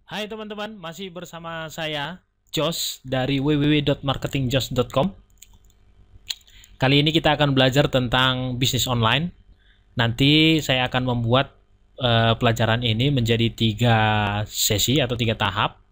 Hai teman-teman, masih bersama saya Jos dari www.marketingjos.com. Kali ini kita akan belajar tentang bisnis online. Nanti saya akan membuat pelajaran ini menjadi 3 sesi atau 3 tahap.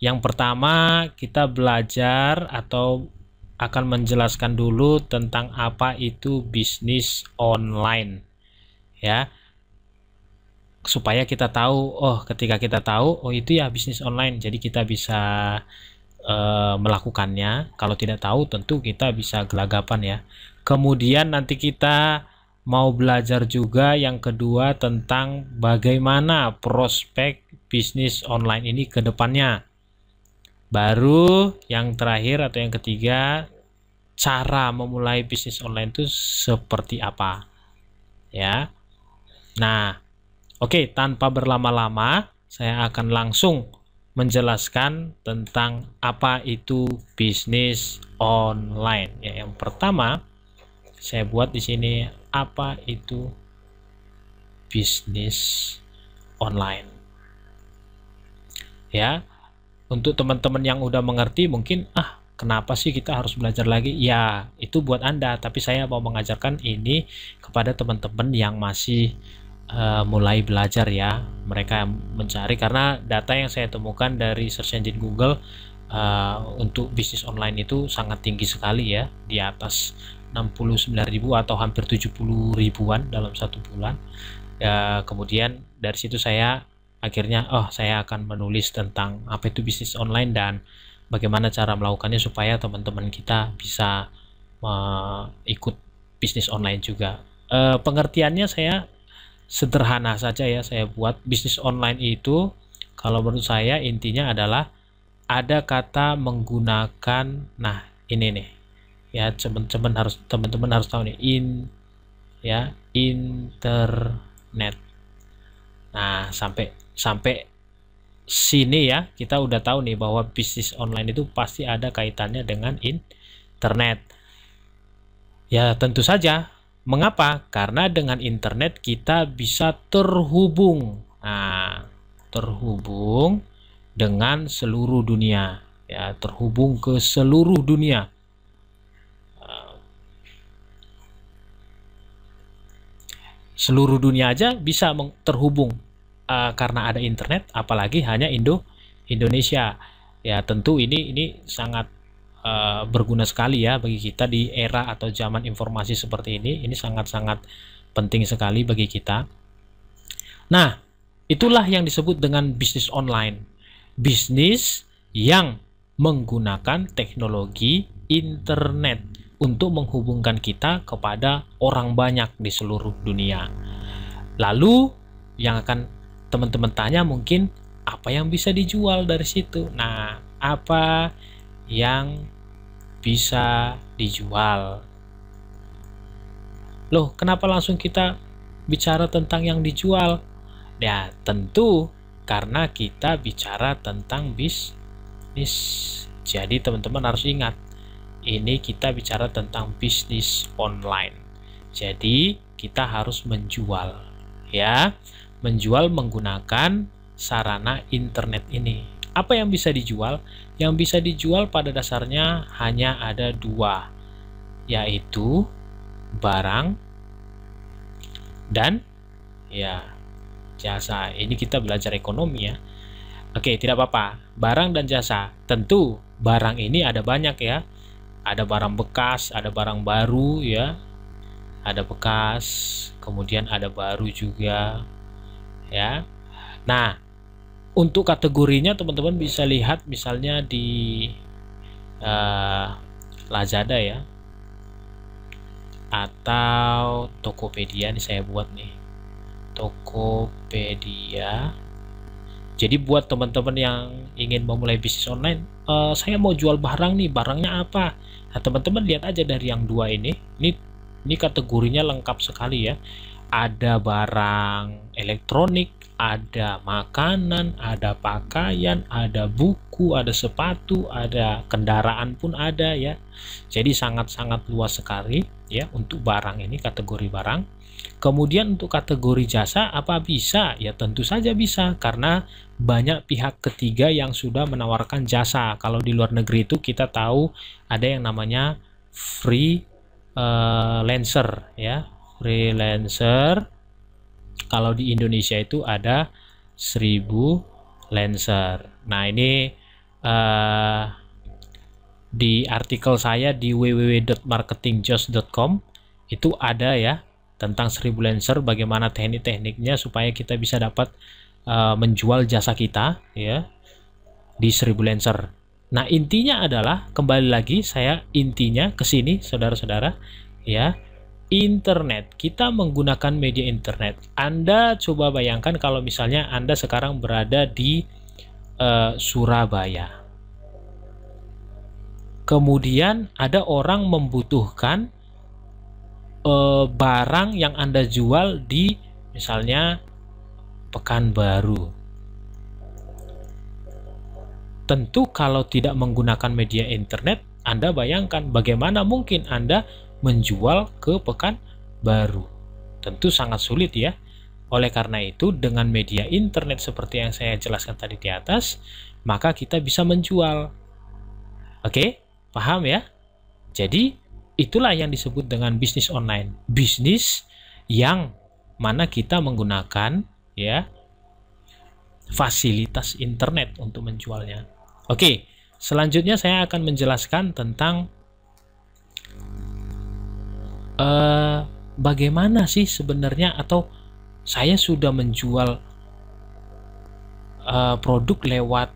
Yang pertama kita belajar atau akan menjelaskan dulu tentang apa itu bisnis online, ya, supaya kita tahu, ketika kita tahu, itu ya bisnis online, jadi kita bisa melakukannya. Kalau tidak tahu tentu kita bisa gelagapan ya. Kemudian nanti kita mau belajar juga yang kedua tentang bagaimana prospek bisnis online ini ke depannya. Baru yang terakhir atau yang ketiga, cara memulai bisnis online itu seperti apa ya. Nah, oke, tanpa berlama-lama, saya akan langsung menjelaskan tentang apa itu bisnis online. Ya, yang pertama, saya buat di sini apa itu bisnis online. Ya, untuk teman-teman yang udah mengerti mungkin, kenapa sih kita harus belajar lagi? Ya, itu buat Anda, tapi saya mau mengajarkan ini kepada teman-teman yang masih mulai belajar ya, mereka mencari, karena data yang saya temukan dari search engine Google untuk bisnis online itu sangat tinggi sekali ya, di atas 69.000 atau hampir 70 ribuan dalam 1 bulan ya. Kemudian dari situ saya akhirnya saya akan menulis tentang apa itu bisnis online dan bagaimana cara melakukannya supaya teman-teman kita bisa ikut bisnis online juga. Pengertiannya saya sederhana saja ya, saya buat bisnis online itu, kalau menurut saya intinya adalah ada kata menggunakan, nah ini nih ya, teman-teman harus tahu nih, internet. Nah, sampai sini ya kita udah tahu nih bahwa bisnis online itu pasti ada kaitannya dengan internet. Ya, tentu saja. Mengapa? Karena dengan internet kita bisa terhubung. Nah, terhubung dengan seluruh dunia. Ya, terhubung ke seluruh dunia. Seluruh dunia aja bisa terhubung karena ada internet, apalagi hanya Indonesia. Ya, tentu ini sangat berguna sekali ya bagi kita di era atau zaman informasi seperti ini. Ini sangat-sangat penting sekali bagi kita. Nah, itulah yang disebut dengan bisnis online. Bisnis yang menggunakan teknologi internet untuk menghubungkan kita kepada orang banyak di seluruh dunia. Lalu yang akan teman-teman tanya mungkin, apa yang bisa dijual dari situ? Nah, apa yang bisa dijual? Loh, kenapa langsung kita bicara tentang yang dijual? Ya, tentu karena kita bicara tentang bisnis. Jadi teman-teman harus ingat, ini kita bicara tentang bisnis online. Jadi kita harus menjual ya, menjual menggunakan sarana internet ini. Apa yang bisa dijual? Yang bisa dijual pada dasarnya hanya ada 2, yaitu barang dan ya jasa. Ini kita belajar ekonomi ya. Oke, tidak apa-apa. Barang dan jasa. Tentu barang ini ada banyak ya. Ada barang bekas, ada barang baru ya. Ada bekas, kemudian ada baru juga ya. Nah, untuk kategorinya teman-teman bisa lihat misalnya di Lazada ya, atau Tokopedia. Ini saya buat nih, Tokopedia. Jadi buat teman-teman yang ingin memulai bisnis online, saya mau jual barang nih, barangnya apa? Nah, teman-teman lihat aja dari yang 2 ini kategorinya lengkap sekali ya. ada barang elektronik, ada makanan, ada pakaian, ada buku, ada sepatu, ada kendaraan pun ada ya. Jadi sangat-sangat luas sekali ya untuk barang ini, kategori barang. Kemudian untuk kategori jasa apa bisa? Ya tentu saja bisa, karena banyak pihak ketiga yang sudah menawarkan jasa. Kalau di luar negeri itu kita tahu ada yang namanya freelancer ya. Freelancer. Kalau di Indonesia itu ada 1000 lancer. Nah ini di artikel saya di www.marketingjoss.com itu ada ya tentang 1000 lancer, bagaimana teknik-tekniknya supaya kita bisa dapat menjual jasa kita ya di 1000 lancer. Nah intinya adalah, kembali lagi saya intinya ke sini saudara-saudara ya, internet. Kita menggunakan media internet. Anda coba bayangkan kalau misalnya Anda sekarang berada di Surabaya. Kemudian ada orang membutuhkan barang yang Anda jual di misalnya Pekanbaru. Tentu kalau tidak menggunakan media internet, Anda bayangkan bagaimana mungkin Anda menjual ke Pekanbaru. Tentu sangat sulit ya. Oleh karena itu, dengan media internet seperti yang saya jelaskan tadi di atas, maka kita bisa menjual. Oke, paham ya? Jadi, itulah yang disebut dengan bisnis online. Bisnis yang mana kita menggunakan ya fasilitas internet untuk menjualnya. Oke, selanjutnya saya akan menjelaskan tentang bagaimana sih sebenarnya, atau saya sudah menjual produk lewat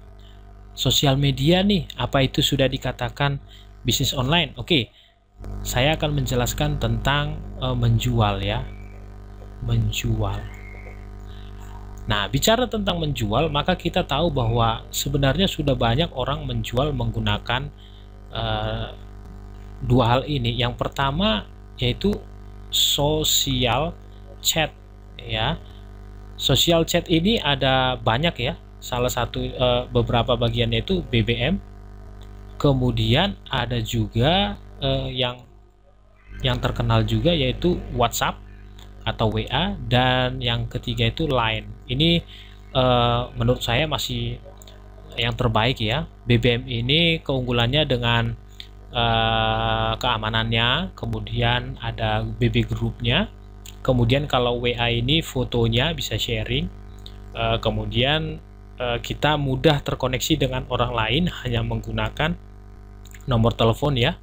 sosial media nih, apa itu sudah dikatakan bisnis online? Oke, saya akan menjelaskan tentang menjual ya, menjual. Nah, bicara tentang menjual, maka kita tahu bahwa sebenarnya sudah banyak orang menjual menggunakan dua hal ini. Yang pertama yaitu social chat ya. Social chat ini ada banyak ya. Salah satu beberapa bagiannya itu BBM. Kemudian ada juga yang terkenal juga yaitu WhatsApp atau WA, dan yang ketiga itu Line. Ini menurut saya masih yang terbaik ya. BBM ini keunggulannya dengan keamanannya, kemudian ada BB grupnya, kemudian kalau WA ini fotonya bisa sharing, kemudian kita mudah terkoneksi dengan orang lain hanya menggunakan nomor telepon ya.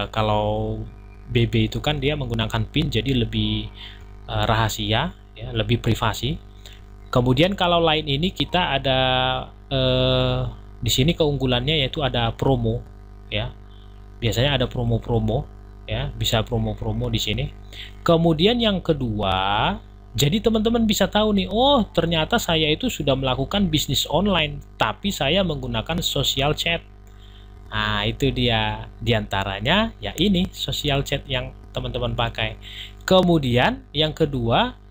Kalau BB itu kan dia menggunakan PIN, jadi lebih rahasia ya, lebih privasi. Kemudian kalau Line ini kita ada di sini keunggulannya yaitu ada promo ya. Biasanya ada promo-promo ya, bisa promo-promo di sini. Kemudian yang kedua, jadi teman-teman bisa tahu nih, oh ternyata saya itu sudah melakukan bisnis online tapi saya menggunakan social chat. Nah, itu dia diantaranya ya, ini social chat yang teman-teman pakai. Kemudian yang kedua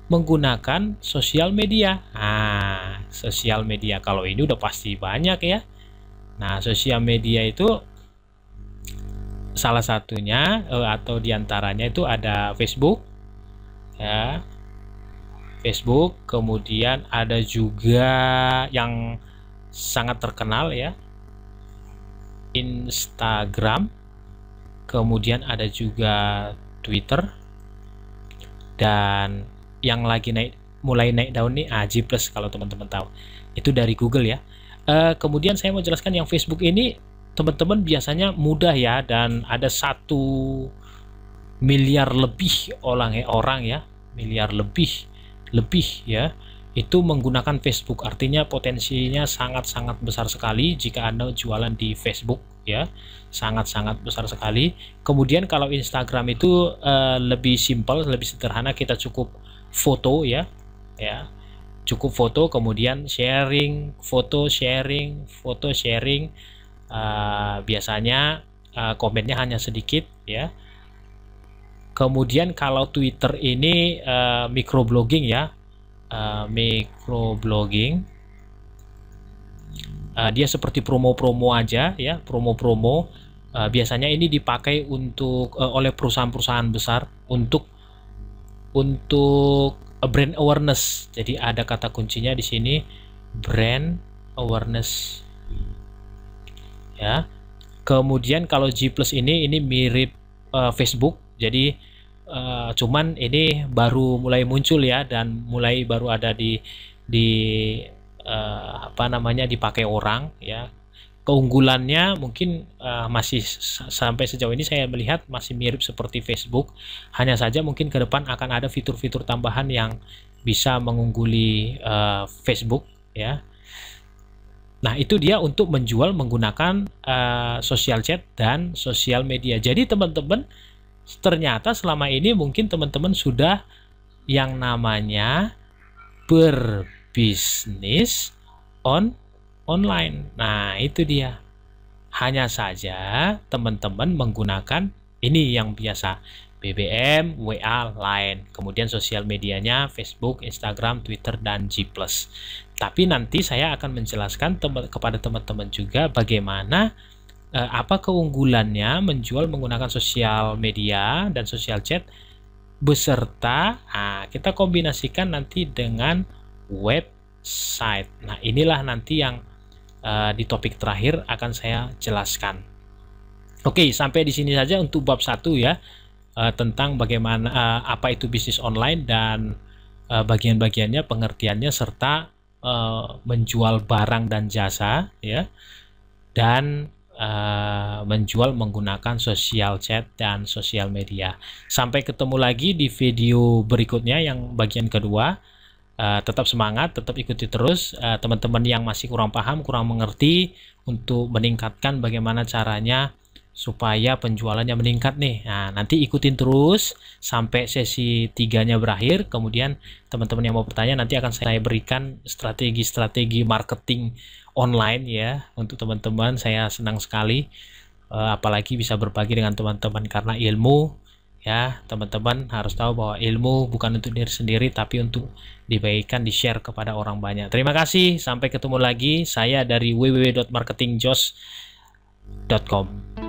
menggunakan sosial media. Nah, sosial media kalau ini udah pasti banyak ya. Nah, sosial media itu salah satunya atau diantaranya itu ada Facebook ya, Facebook. Kemudian ada juga yang sangat terkenal ya, Instagram. Kemudian ada juga Twitter, dan yang lagi mulai naik daun nih G+ kalau teman-teman tahu, itu dari Google ya. Kemudian saya mau jelaskan yang Facebook ini teman-teman biasanya mudah ya, dan ada 1 miliar lebih orang ya, miliar lebih ya, itu menggunakan Facebook. Artinya potensinya sangat-sangat besar sekali jika Anda jualan di Facebook ya, sangat-sangat besar sekali. Kemudian kalau Instagram itu lebih simpel, lebih sederhana, kita cukup foto ya, cukup foto, kemudian sharing, foto sharing, biasanya komennya hanya sedikit ya. Kemudian kalau Twitter ini microblogging ya, microblogging. Dia seperti promo-promo aja ya, promo-promo. Biasanya ini dipakai untuk oleh perusahaan-perusahaan besar untuk brand awareness. Jadi ada kata kuncinya di sini, brand awareness ya. Kemudian kalau G+ ini mirip Facebook, jadi cuman ini baru mulai muncul ya, dan baru ada di apa namanya, dipakai orang ya. Keunggulannya mungkin masih sampai sejauh ini saya melihat masih mirip seperti Facebook, hanya saja mungkin ke depan akan ada fitur-fitur tambahan yang bisa mengungguli Facebook ya. Nah, itu dia untuk menjual menggunakan social chat dan sosial media. Jadi teman-teman, ternyata selama ini mungkin teman-teman sudah yang namanya berbisnis online. Nah, itu dia. Hanya saja teman-teman menggunakan ini yang biasa, BBM, WA, Line, kemudian sosial medianya Facebook, Instagram, Twitter, dan G+. Tapi nanti saya akan menjelaskan kepada teman-teman juga bagaimana apa keunggulannya menjual menggunakan sosial media dan sosial chat beserta kita kombinasikan nanti dengan website. Nah, inilah nanti yang di topik terakhir akan saya jelaskan. Oke, sampai di sini saja untuk bab 1 ya, tentang bagaimana apa itu bisnis online dan bagian-bagiannya, pengertiannya, serta menjual barang dan jasa ya, dan menjual menggunakan sosial chat dan sosial media. Sampai ketemu lagi di video berikutnya yang bagian kedua. Tetap semangat, tetap ikuti terus. Teman-teman yang masih kurang paham, kurang mengerti, untuk meningkatkan bagaimana caranya supaya penjualannya meningkat nih. Nah, nanti ikutin terus sampai sesi 3-nya berakhir. Kemudian teman-teman yang mau bertanya, nanti akan saya berikan strategi-strategi marketing online ya untuk teman-teman. Saya senang sekali, apalagi bisa berbagi dengan teman-teman, karena ilmu ya, teman-teman harus tahu bahwa ilmu bukan untuk diri sendiri, tapi untuk dibagikan, di-share kepada orang banyak. Terima kasih, sampai ketemu lagi. Saya dari www.marketingjos.com.